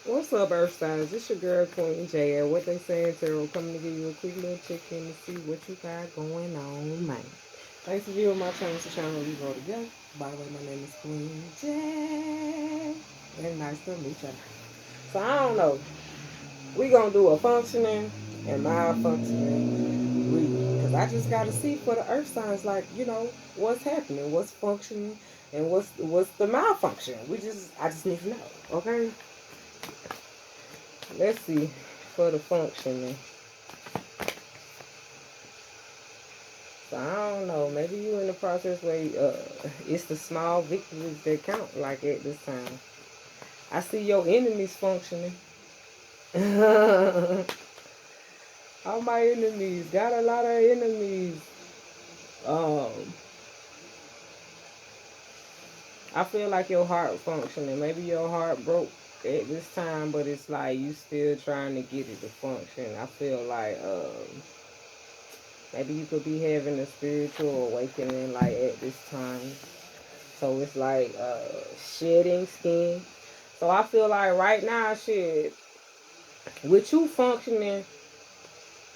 What's up, Earth Signs? It's your girl, Queen J. And what they saying, Tarot, coming to give you a quick little check-in to see what you got going on, man. Thanks for viewing my channel. It's the channel we go together. By the way, my name is Queen J. And nice to meet you. So, I don't know. We gonna do a functioning and malfunctioning reading. Because I just got to see for the Earth Signs, like, what's happening, what's functioning, and what's the malfunction. I just need to know, okay? Let's see for the functioning. So I don't know. Maybe you in the process where it's the small victories that count. Like at this time, I see your enemies functioning. All my enemies got a lot of enemies. Um, I feel like your heart functioning. Maybe your heart broke at this time, but it's like you still trying to get it to function. I feel like maybe you could be having a spiritual awakening like at this time. So it's like shedding skin. So I feel like right now, shit, with you functioning,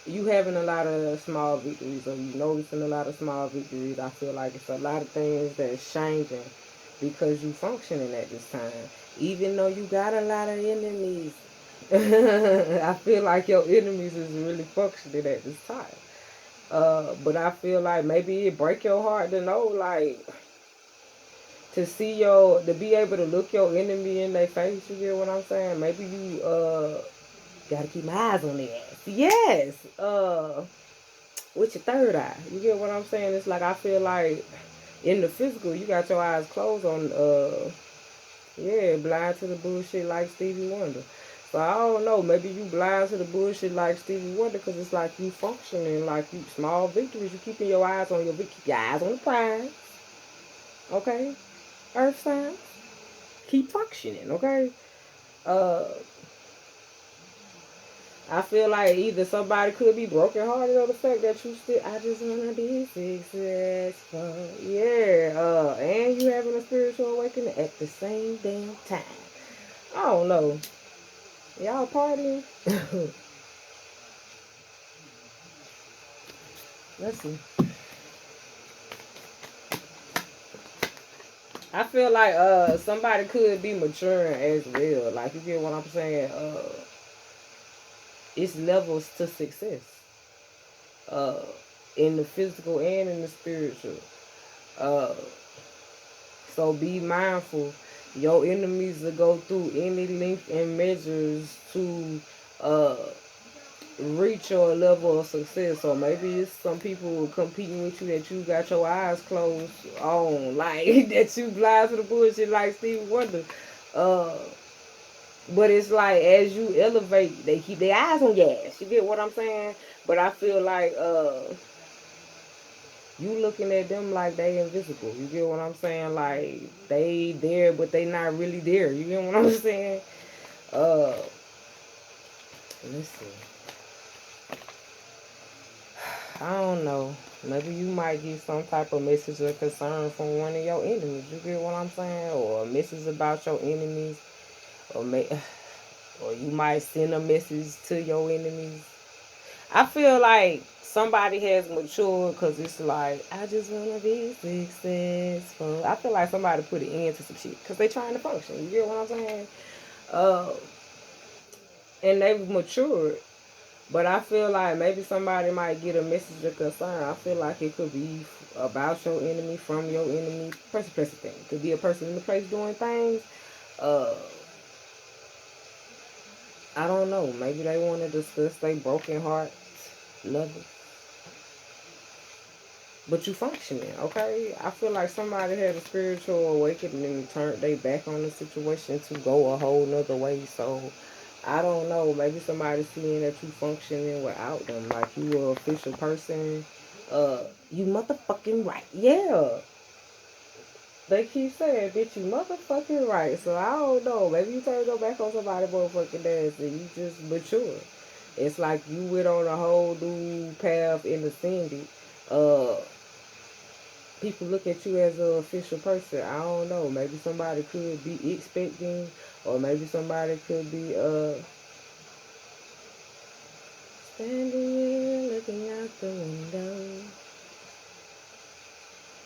you having a lot of small victories, or you noticing a lot of small victories. I feel like it's a lot of things that's changing because you functioning at this time. Even though you got a lot of enemies, I feel like your enemies is really functioning at this time. But I feel like maybe it break your heart to know, like, to be able to look your enemy in their face. You get what I'm saying? Maybe you gotta keep my eyes on their ass. Yes. With your third eye. You get what I'm saying? It's like I feel like in the physical, you got your eyes closed on. Yeah, blind to the bullshit like Stevie Wonder. So I don't know. Maybe you blind to the bullshit like Stevie Wonder because it's like you functioning like you small victories. You keeping your eyes on keep your eyes on the prize. Okay, Earth signs. Keep functioning. Okay. Uh, I feel like either somebody could be brokenhearted or the fact that you still, I just wanna be successful. Yeah, and you having a spiritual awakening at the same damn time. I don't know. Y'all partying? Let's see. I feel like somebody could be maturing as well. Like you get what I'm saying? It's levels to success. Uh in the physical and in the spiritual. Uh So be mindful. Your enemies will go through any length and measures to uh, reach your level of success. So maybe it's some people competing with you that you got your eyes closed on, like that you blind to the bullshit like Stevie Wonder. Uh, but it's like as you elevate, they keep their eyes on gas. You get what I'm saying? But I feel like you looking at them like they invisible. You get what I'm saying? Like they there, but they not really there. You get what I'm saying? Uh, let's see. I don't know. Maybe you might get some type of message or concern from one of your enemies. You get what I'm saying? Or a message about your enemies, or or you might send a message to your enemies. I feel like somebody has matured because it's like, I just want to be successful. I feel like somebody put an end to some shit because they trying to function. You get what I'm saying? Uh, and they've matured. But I feel like maybe somebody might get a message of concern. I feel like it could be about your enemy, from your enemy, person, place, thing. It could be a person in the place doing things. Uh, I don't know. Maybe they want to discuss their broken heart level. But you functioning, okay? I feel like somebody had a spiritual awakening and turned their back on the situation to go a whole nother way. So I don't know. Maybe somebody seeing that you functioning without them, like you a official person. You motherfucking right. Yeah. They keep saying, bitch, you motherfucking right. So I don't know. Maybe you turn your back on somebody motherfucking dance and you just mature. It's like you went on a whole new path in ascending. Uh, People look at you as an official person. I don't know. Maybe somebody could be expecting Or maybe somebody could be standing here looking out the window.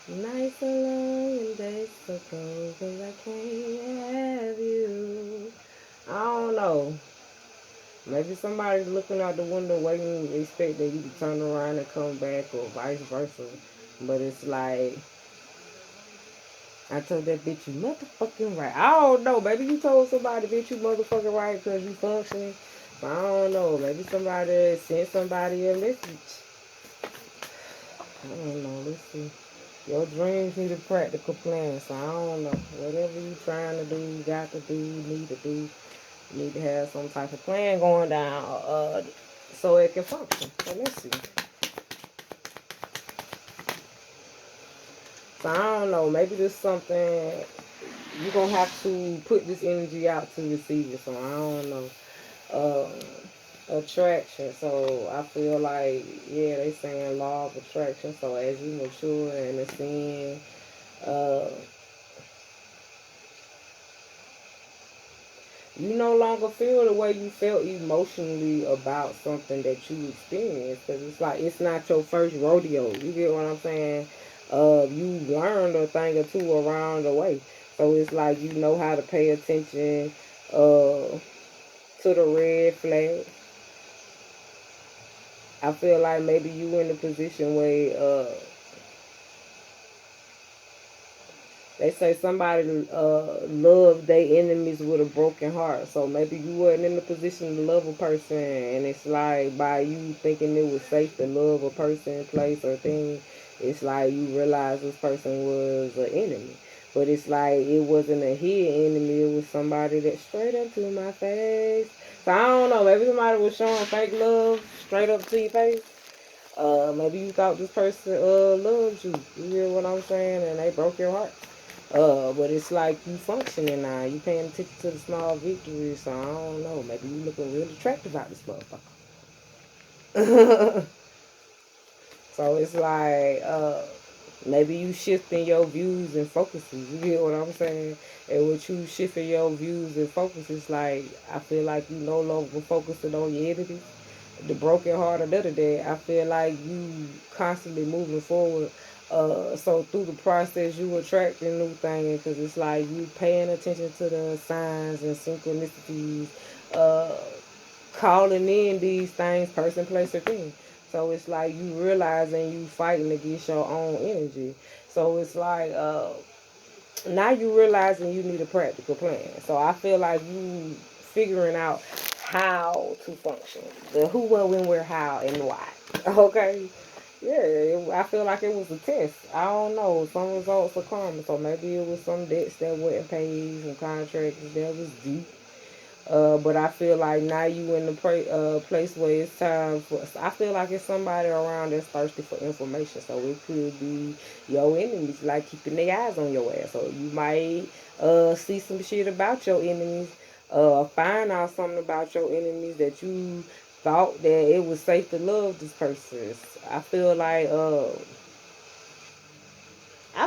Nice and long and days so cold, 'cause I can't have you. I don't know. Maybe somebody's looking out the window waiting, expecting you to turn around and come back, or vice versa. But it's like, I told that bitch you motherfucking right. I don't know. Maybe you told somebody bitch you motherfucking right because you functioning. But I don't know. Maybe somebody sent somebody a message. I don't know. Let's see. Your dreams need a practical plan. So I don't know. Whatever you trying to do, you got to do, need to do. You need to have some type of plan going down so it can function. So let's see. So I don't know. Maybe there's something you're gonna have to put this energy out to receive it. So I don't know. Attraction. So I feel like, yeah, they saying law of attraction. So as you mature and ascend, uh, you no longer feel the way you felt emotionally about something that you experienced. Because it's like it's not your first rodeo. You get what I'm saying? You learned a thing or two around the way. So it's like you know how to pay attention to the red flag. I feel like maybe you in a position where they say somebody loved their enemies with a broken heart. So maybe you wasn't in the position to love a person, and it's like by you thinking it was safe to love a person, place, or thing, it's like you realize this person was an enemy. But it's like it wasn't a hidden enemy. It was somebody that straight up to my face. So I don't know. Maybe somebody was showing fake love straight up to your face. Maybe you thought this person loved you. You hear what I'm saying? And they broke your heart. But it's like you functioning now. You paying attention to the small victories. So I don't know. Maybe you looking real attractive out this motherfucker. So it's like maybe you shifting your views and focuses. You get what I'm saying? And with you shifting your views and focuses, like I feel like you no longer focusing on your enemies, the broken heart or that. I feel like you constantly moving forward. So through the process, you attracting new things because it's like you paying attention to the signs and synchronicities, uh, calling in these things, person, place, or thing. So it's like you realizing you fighting against your own energy. So it's like now you realizing you need a practical plan. So I feel like you figuring out how to function, the who, what, when, where, how, and why. Okay. Yeah, I feel like it was a test. I don't know. Some results are coming. So maybe it was some debts that wasn't paid, some contracts that was due. But I feel like now you in the place where it's time for. I feel like it's somebody around that's thirsty for information. So it could be your enemies, like keeping their eyes on your ass. So you might see some shit about your enemies, find out something about your enemies that you thought that it was safe to love this person. I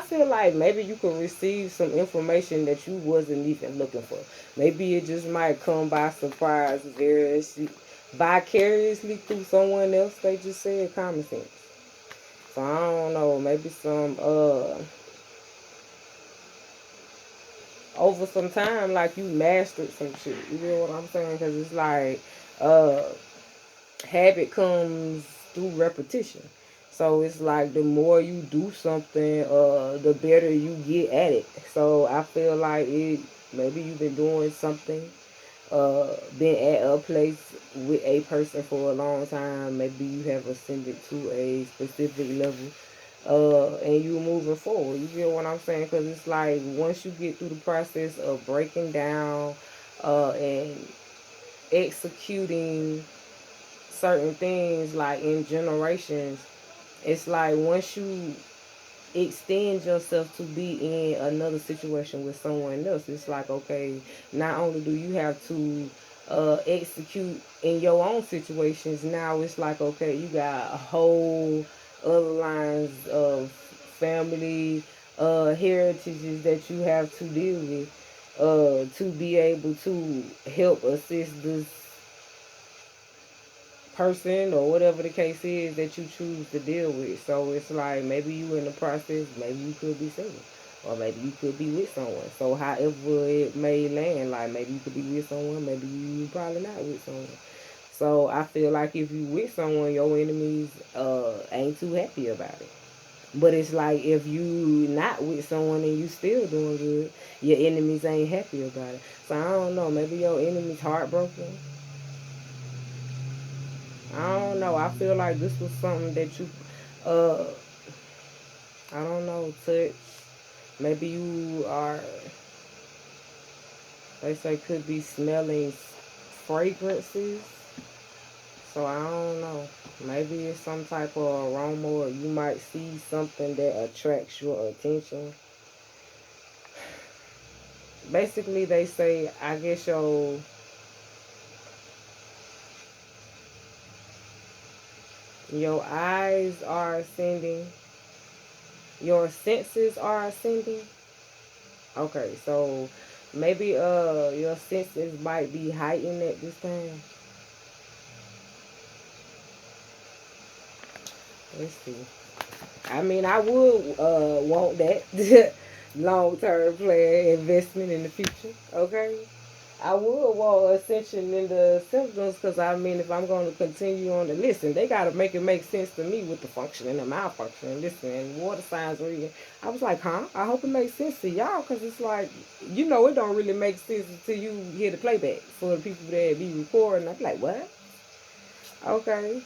feel like maybe you could receive some information that you wasn't even looking for. Maybe it just might come by surprise, vicariously through someone else. They just said common sense. So I don't know. Maybe some over some time, like you mastered some shit. You know what I'm saying? Because it's like uh habit comes through repetition. So it's like the more you do something, the better you get at it. So I feel like it. Maybe you've been doing something, been at a place with a person for a long time. Maybe you have ascended to a specific level, and you moving forward. You get what I'm saying? Because it's like once you get through the process of breaking down, and executing certain things like in generations, it's like once you extend yourself to be in another situation with someone else, it's like okay, not only do you have to execute in your own situations, now it's like okay, you got a whole other lines of family heritages that you have to deal with. to be able to help assist this person or whatever the case is that you choose to deal with. So it's like maybe you in the process, maybe you could be single. Or maybe you could be with someone. So however it may land, like maybe you could be with someone, maybe you probably not with someone. So I feel like if you with someone, your enemies ain't too happy about it. But it's like if you not with someone and you still doing good, your enemies ain't happy about it. So I don't know. Maybe your enemy's heartbroken. I don't know. I feel like this was something that you, uh, I don't know, touch. Maybe you are. They say could be smelling fragrances. So I don't know. Maybe it's some type of aroma, or you might see something that attracts your attention. Basically, they say, I guess your eyes are ascending, your senses are ascending. Okay, so maybe your senses might be heightened at this time. Let's see. I mean, I would want that long term plan investment in the future. Okay. I would want ascension in the symptoms because I mean, if I'm going to continue on to listen, they got to make it make sense to me with the function and the malfunction and listen and water signs reading. I was like, huh? I hope it makes sense to y'all because it's like, it don't really make sense until you hear the playback for the people that be recording. I'm like, what? Okay.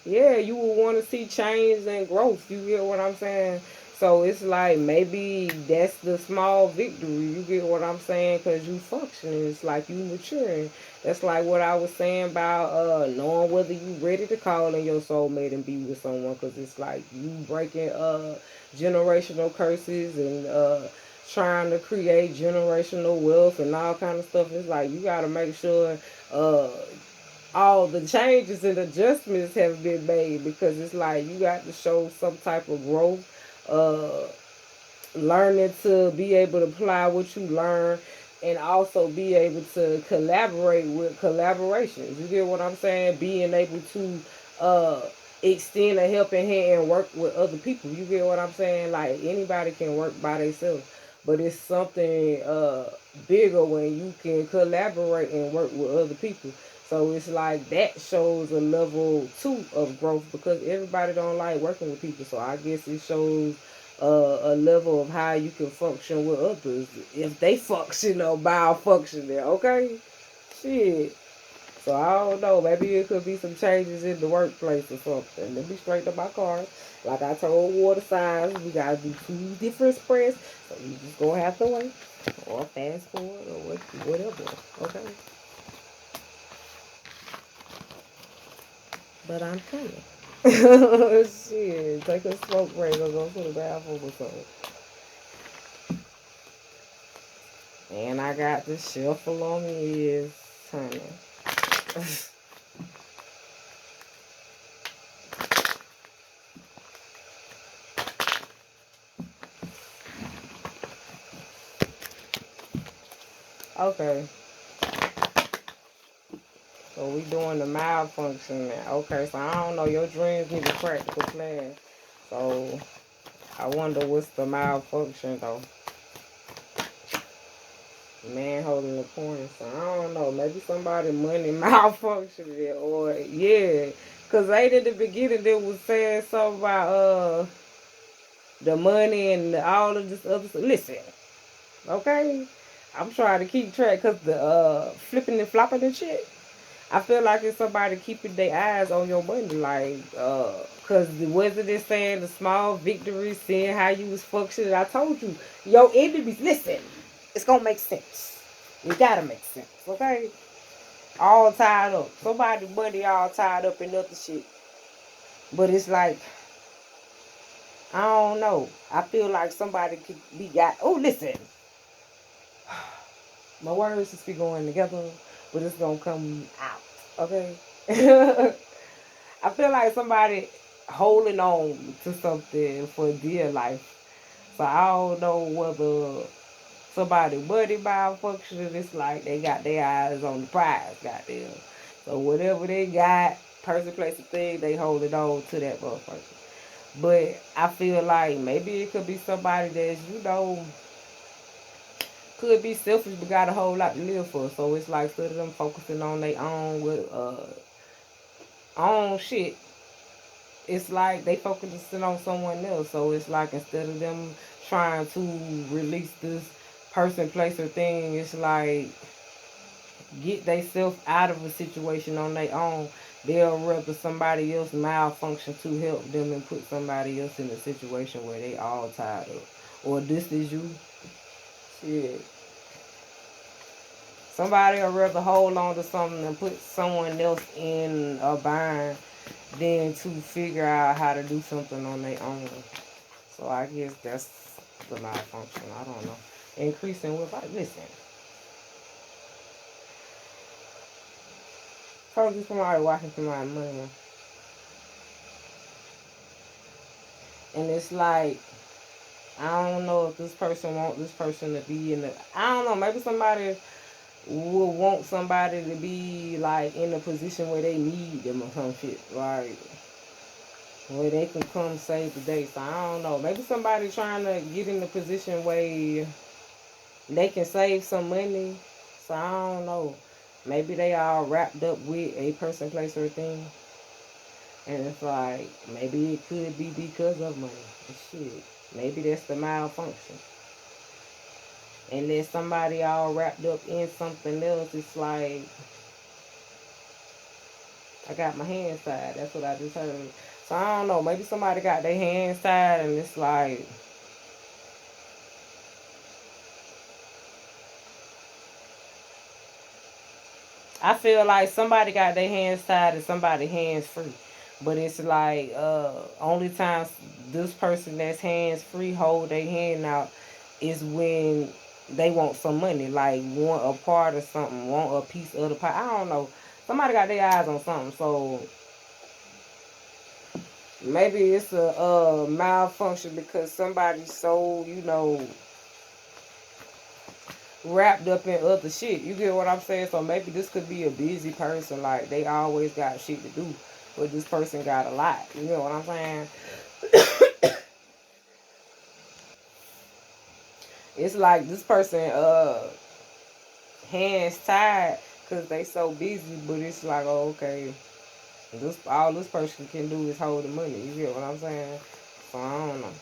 Yeah, you will want to see change and growth. You get what I'm saying? So it's like maybe that's the small victory. You get what I'm saying? Because you functioning. It's like you maturing. That's like what I was saying about knowing whether you ready to call in your soulmate and be with someone. Because it's like you breaking generational curses and trying to create generational wealth and all kind of stuff. It's like you got to make sure uh, all the changes and adjustments have been made because it's like you got to show some type of growth, uh, learning to be able to apply what you learn and also be able to collaborate with collaborations. You get what I'm saying? Being able to uh, extend a helping hand and work with other people. You get what I'm saying? Like anybody can work by themselves, but it's something bigger when you can collaborate and work with other people. So it's like that shows a level two of growth because everybody don't like working with people. So I guess it shows a level of how you can function with others if they function or malfunctioning. Okay, shit. So I don't know. Maybe it could be some changes in the workplace or something. Let me straighten up my card. Like I told water signs, we gotta do two different spreads. So you just gonna have to wait or fast forward or whatever. Okay, but I'm coming. Shit, take a smoke break or go to the bathroom or something. And I got the shuffle on me is honey. Okay, so we doing the malfunction now. Okay, so I don't know. Your dreams need a practical plan. So I wonder what's the malfunction though. Man holding the corner. So I don't know. Maybe somebody money malfunctioning or yeah. Cause right in the beginning they was saying something about the money and all of this other stuff. Listen, okay? I'm trying to keep track because the flipping and flopping and shit. I feel like it's somebody keeping their eyes on your money, like, cause wasn't it saying the small victories, seeing how you was functioning? I told you, your enemies. Listen, it's gonna make sense. It gotta make sense, okay? All tied up. Somebody money all tied up in other shit, but it's like I don't know. I feel like somebody could be got. Oh, listen, my words just be going together, but it's gonna come out, okay? I feel like somebody holding on to something for dear life. So I don't know whether somebody money malfunctioning, it's like they got their eyes on the prize, goddamn. So whatever they got, person, place, or thing, they hold it on to that motherfucker. But I feel like maybe it could be somebody that's, could be selfish but got a whole lot to live for. So it's like instead of them focusing on their own own shit, it's like they focusing on someone else. So it's like instead of them trying to release this person, place, or thing, it's like get themselves out of a situation on their own. They'll rather somebody else malfunction to help them and put somebody else in a situation where they all tied up. Or this is you. Shit. Somebody will rather hold on to something and put someone else in a bind than to figure out how to do something on their own. So I guess that's the malfunction. I don't know. Increasing with, listen. Probably somebody watching somebody money. And it's like, I don't know if this person want this person to be in the, I don't know, maybe somebody will want somebody to be like in a position where they need them or some shit. Like, where they can come save the day. So I don't know. Maybe somebody trying to get in a position where they can save some money. So I don't know. Maybe they all wrapped up with a person, place, or thing. And it's like, maybe it could be because of money. Shit. Maybe that's the malfunction. And then somebody all wrapped up in something else. It's like, I got my hands tied. That's what I just heard. So I don't know. Maybe somebody got their hands tied and it's like, I feel like somebody got their hands tied and somebody hands free. But it's like only times this person that's hands free hold their hand out is when they want some money, like want a part of something, want a piece of the pie. I don't know. Somebody got their eyes on something, so maybe it's a malfunction because somebody's so wrapped up in other shit. You get what I'm saying? So maybe this could be a busy person. Like they always got shit to do, but this person got a lot. You know what I'm saying? It's like this person hands tied because they so busy, but it's like, oh, okay, this all this person can do is hold the money. You get what I'm saying? So I don't know.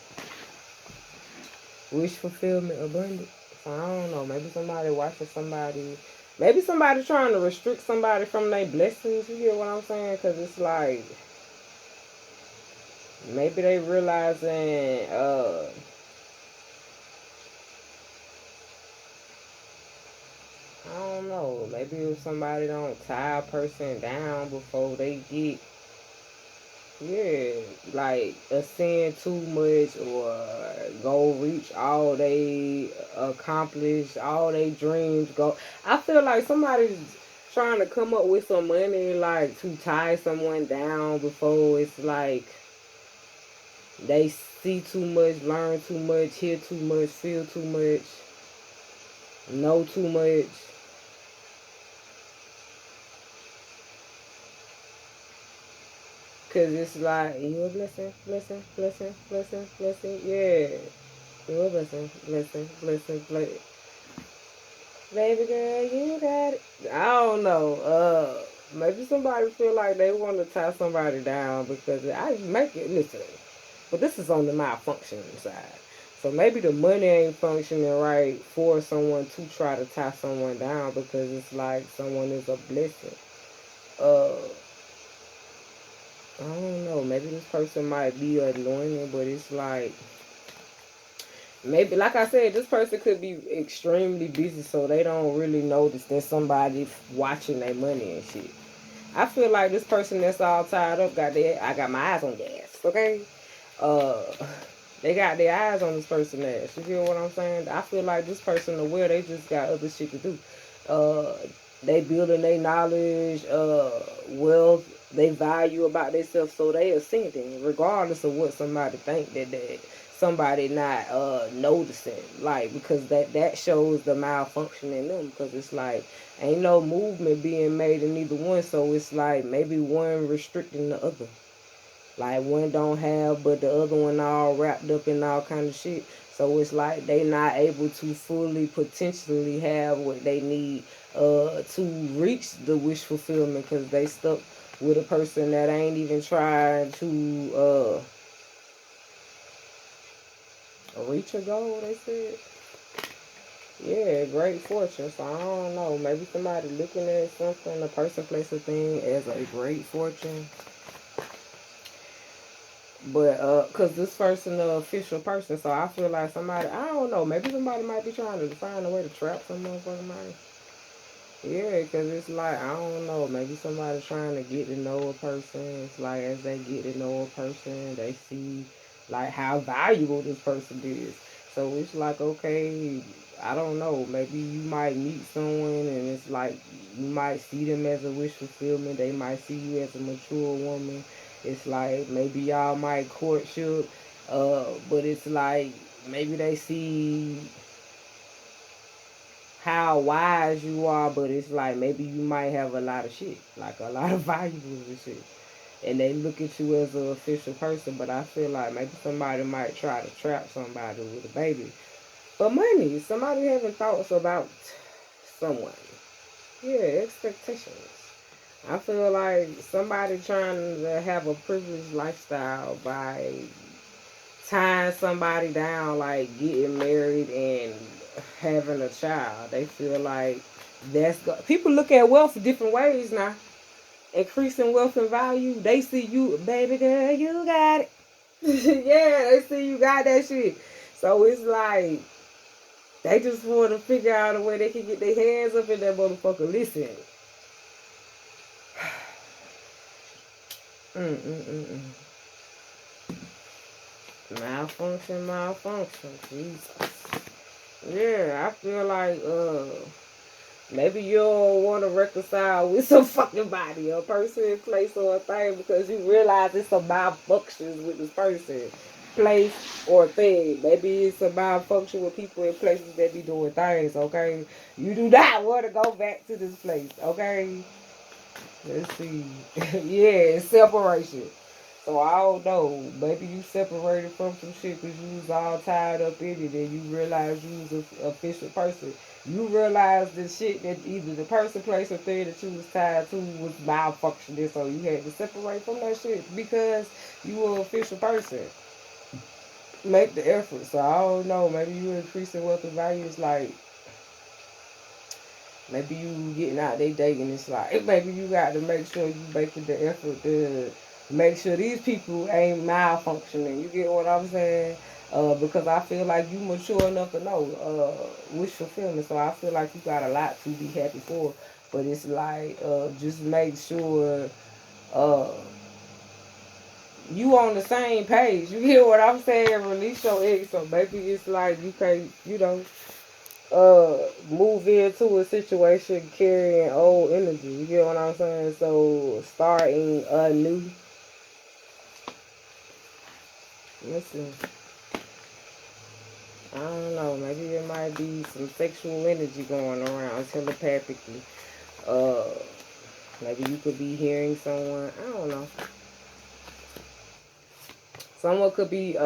Wish fulfillment abundant. So I don't know. Maybe somebody watching somebody. Maybe somebody trying to restrict somebody from their blessings. You get what I'm saying? Because it's like maybe they realizing I don't know. Maybe if somebody don't tie a person down before they get, yeah, like ascend too much or go reach all they accomplish, all they dreams go. I feel like somebody's trying to come up with some money like to tie someone down before it's like they see too much, learn too much, hear too much, feel too much, know too much. Cause it's like you a blessing, blessing, blessing, blessing, blessing. Yeah, you a blessing, blessing, blessing, blessing. Baby girl, you got it. I don't know. Maybe somebody feel like they want to tie somebody down because I make it. Listen, but this is on the malfunctioning side. So maybe the money ain't functioning right for someone to try to tie someone down because it's like someone is a blessing. Uh, I don't know. Maybe this person might be anointed, but it's like maybe, like I said, this person could be extremely busy, so they don't really notice that somebody watching their money and shit. I feel like this person that's all tied up got their, I got my eyes on gas, okay? Uh, they got their eyes on this person ass. You feel what I'm saying? I feel like this person aware they just got other shit to do. Uh, they building their knowledge, wealth, they value about themselves, so they ascending, regardless of what somebody think that they. somebody not noticing, like, because that shows the malfunction in them, because it's like ain't no movement being made in either one, so it's like maybe one restricting the other. Like one don't have, but the other one all wrapped up in all kind of shit. So it's like they not able to fully potentially have what they need to reach the wish fulfillment, because they stuck with a person that ain't even trying to reach a goal. They said, yeah, great fortune. So I don't know. Maybe somebody looking at something, a person, place, a thing as a great fortune. But cause this person the official person, so I feel like somebody, I don't know, maybe somebody might be trying to find a way to trap some motherfucking money. Yeah, cause it's like I don't know, maybe somebody trying to get to know a person. It's like as they get to know a person, they see like how valuable this person is. So it's like okay, I don't know, maybe you might meet someone and it's like you might see them as a wish fulfillment. They might see you as a mature woman. It's like maybe y'all might courtship, but it's like maybe they see how wise you are, but it's like maybe you might have a lot of shit, like a lot of valuables and shit. And they look at you as an official person, but I feel like maybe somebody might try to trap somebody with a baby. But money, somebody having thoughts about someone. Yeah, expectations. I feel like somebody trying to have a privileged lifestyle by tying somebody down, like getting married and having a child. They feel like people look at wealth different ways now. Increasing wealth and value, they see you, baby girl, you got it. Yeah, they see you got that shit. So it's like they just want to figure out a way they can get their hands up in that motherfucker. Listen. Mm-mm-mm-mm. Malfunction, malfunction. Jesus. Yeah, I feel like maybe you don't want to reconcile with some fucking body, a person, place, or a thing because you realize it's a malfunctions with this person, place, or thing. Maybe it's a malfunction with people in places that be doing things, okay? You do not want to go back to this place, okay? Let's see. Yeah, separation. So I don't know. Maybe you separated from some shit because you was all tied up in it and you realized you was a official person. You realized the shit that either the person, place, or thing that you was tied to was malfunctioning, so you had to separate from that shit because you were an official person. Make the effort. So I don't know. Maybe you increasing wealth and values like maybe you getting out there dating. It's like maybe you got to make sure you making the effort to make sure these people ain't malfunctioning. You get what I'm saying? Because I feel like you mature enough to know wish fulfillment. So I feel like you got a lot to be happy for. But it's like just make sure uh, you on the same page. You hear what I'm saying? Release your ex. So maybe it's like you can't, move into a situation carrying old energy. You get what I'm saying? So starting anew. Listen, I don't know. Maybe there might be some sexual energy going around telepathically. Uh, maybe you could be hearing someone. I don't know. Someone could be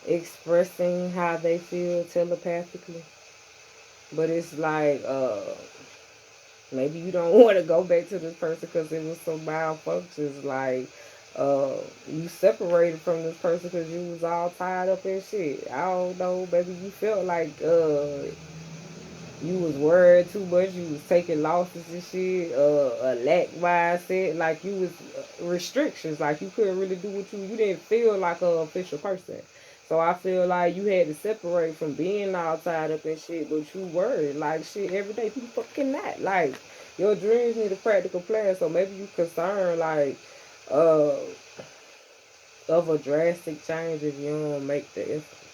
expressing how they feel telepathically, but it's like maybe you don't want to go back to this person because it was some malfunctions. Like, you separated from this person because you was all tied up in shit. I don't know. Maybe you felt like you was worried too much. You was taking losses and shit. A lack mindset. Like you was restrictions. Like you couldn't really do what you didn't feel like a official person. So I feel like you had to separate from being all tied up in shit, but you worried like shit every day. People fucking not. Like your dreams need a practical plan. So maybe you concerned like uh of a drastic change if you don't make the effort.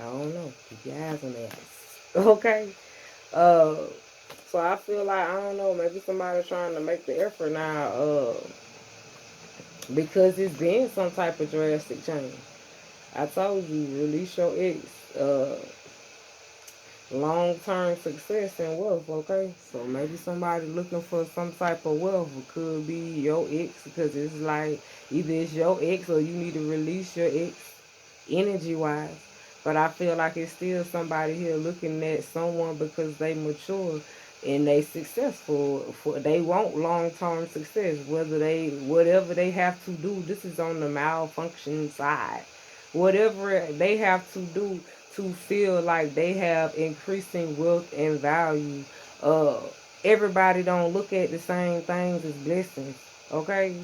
I don't know. Keep your eyes on that. Okay. Uh, so I feel like I don't know, maybe somebody trying to make the effort now. because it's been some type of drastic change. I told you, release your ex. Long-term success and wealth, okay? So maybe somebody looking for some type of wealth. It could be your ex, because it's like either it's your ex or you need to release your ex energy-wise. But I feel like it's still somebody here looking at someone because they mature and they successful. They want long-term success, whatever they have to do. This is on the malfunction side. Whatever they have to do to feel like they have increasing wealth and value. Uh, Everybody don't look at the same things as blessings, okay?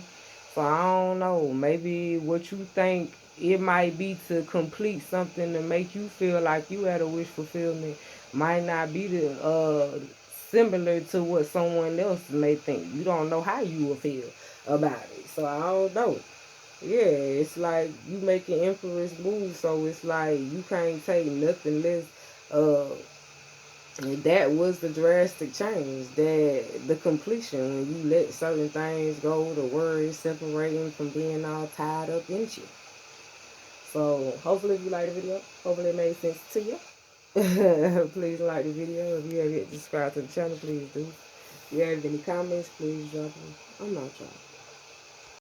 So I don't know. Maybe what you think it might be to complete something to make you feel like you had a wish fulfillment might not be the similar to what someone else may think. You don't know how you will feel about it. So I don't know. Yeah, it's like you making empress moves, so it's like you can't take nothing less. Uh, and that was the drastic change, that the completion when you let certain things go, the worries separating from being all tied up in you. So hopefully, if you like the video, hopefully it made sense to you. Please like the video. If you have yet subscribed to the channel, please do. If you have any comments, please drop them. I'm not trying.